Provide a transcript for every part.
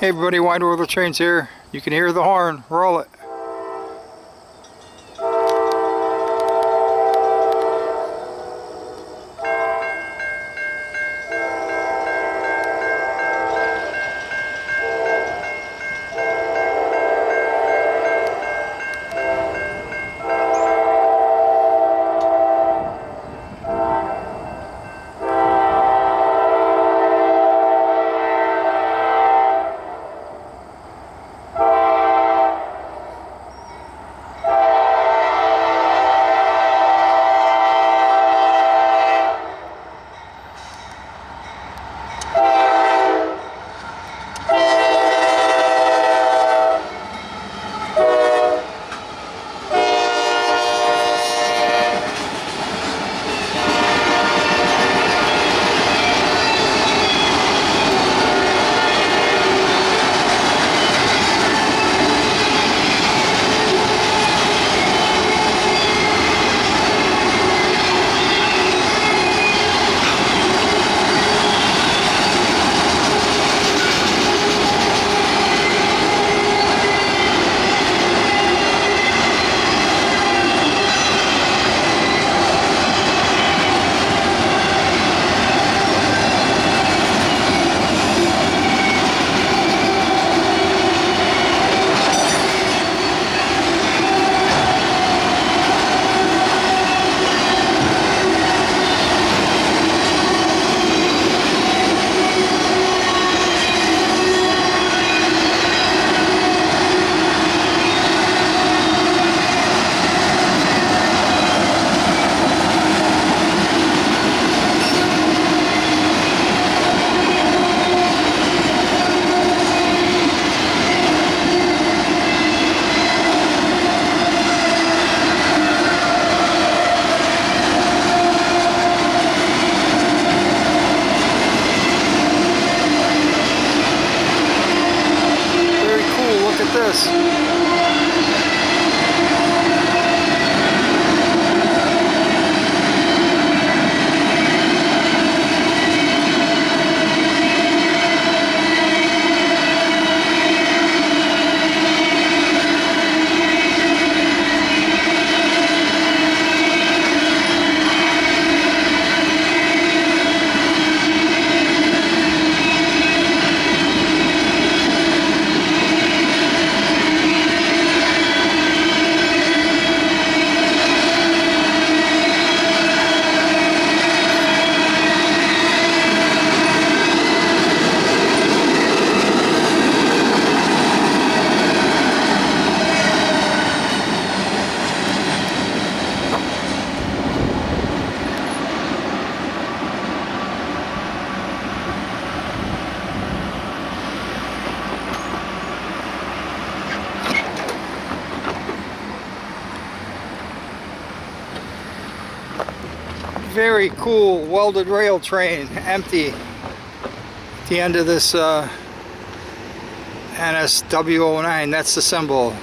Hey everybody, Wide World of Trains here. You can hear the horn. Roll it. Look at this. Very cool welded rail train, empty at the end of this NSW09. That's the symbol.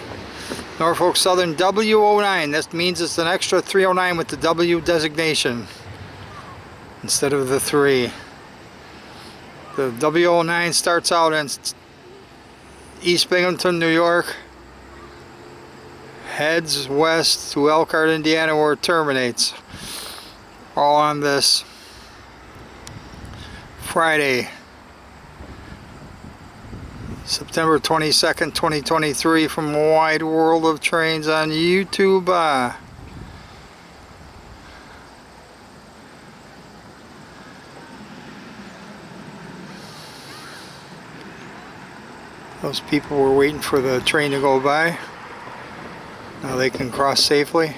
Norfolk Southern W09. That means it's an extra 309 with the W designation instead of the 3. The W09 starts out in East Binghamton, New York, heads west to Elkhart, Indiana, where it terminates. All on this Friday, September 22nd, 2023, from Wide World of Trains on YouTube. Those people were waiting for the train to go by. Now they can cross safely.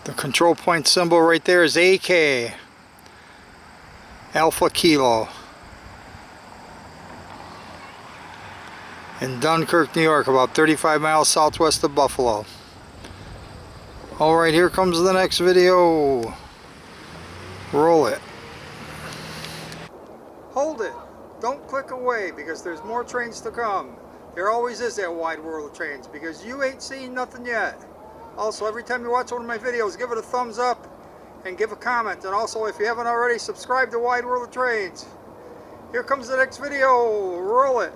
The control point symbol right there is AK, Alpha Kilo, in Dunkirk, New York, about 35 miles southwest of Buffalo. Alright, here comes the next video. Roll it. Hold it. don't click away, because there's more trains to come. There always is that wide world of trains, because you ain't seen nothing yet. Also, every time you watch one of my videos, give it a thumbs up and give a comment. And also, if you haven't already, subscribe to Wide World of Trains. Here comes the next video. Roll it.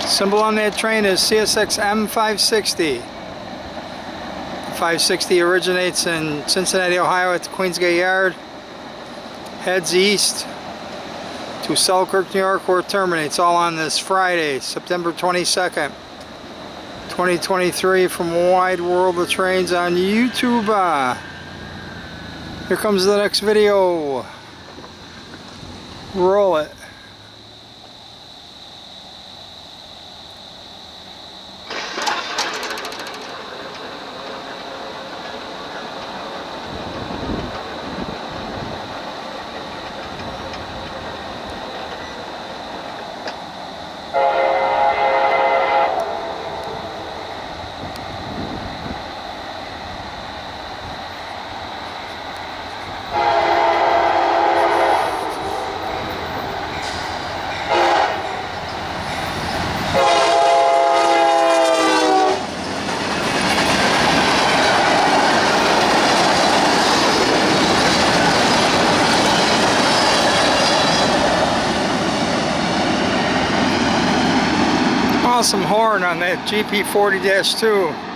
Symbol on that train is CSX M560. 560 originates in Cincinnati, Ohio at the Queensgate Yard, heads east to Selkirk, New York, where it terminates, all on this Friday, September 22nd, 2023, from Wide World of Trains on YouTube. Here comes the next video. Roll it. Awesome horn on that GP40-2.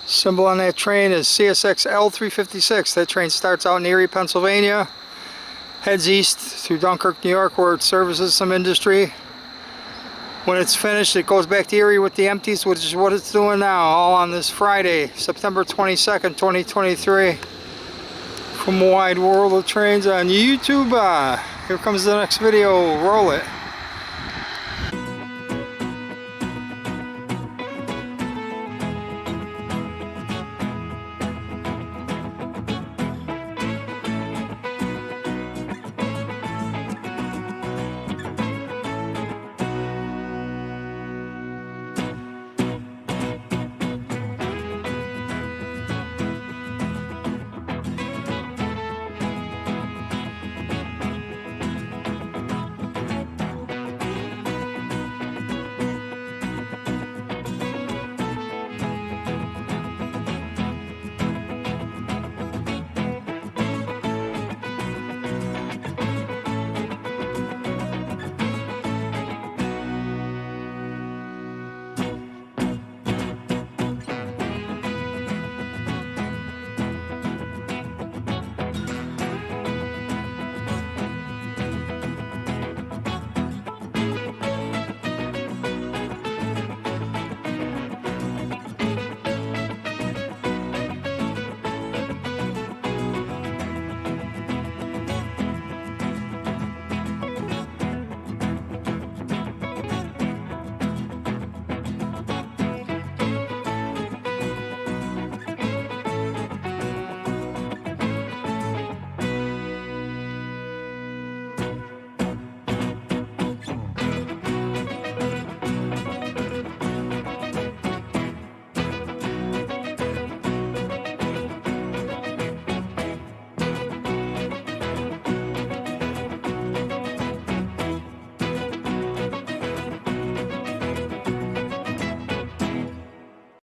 Symbol on that train is CSX L356. That train starts out in Erie, Pennsylvania, heads east to Dunkirk, New York, where it services some industry. When it's finished, it goes back to Erie with the empties, which is what it's doing now, all on this Friday, September 22nd, 2023. From Wide World of Trains on YouTube. Here comes the next video. Roll it.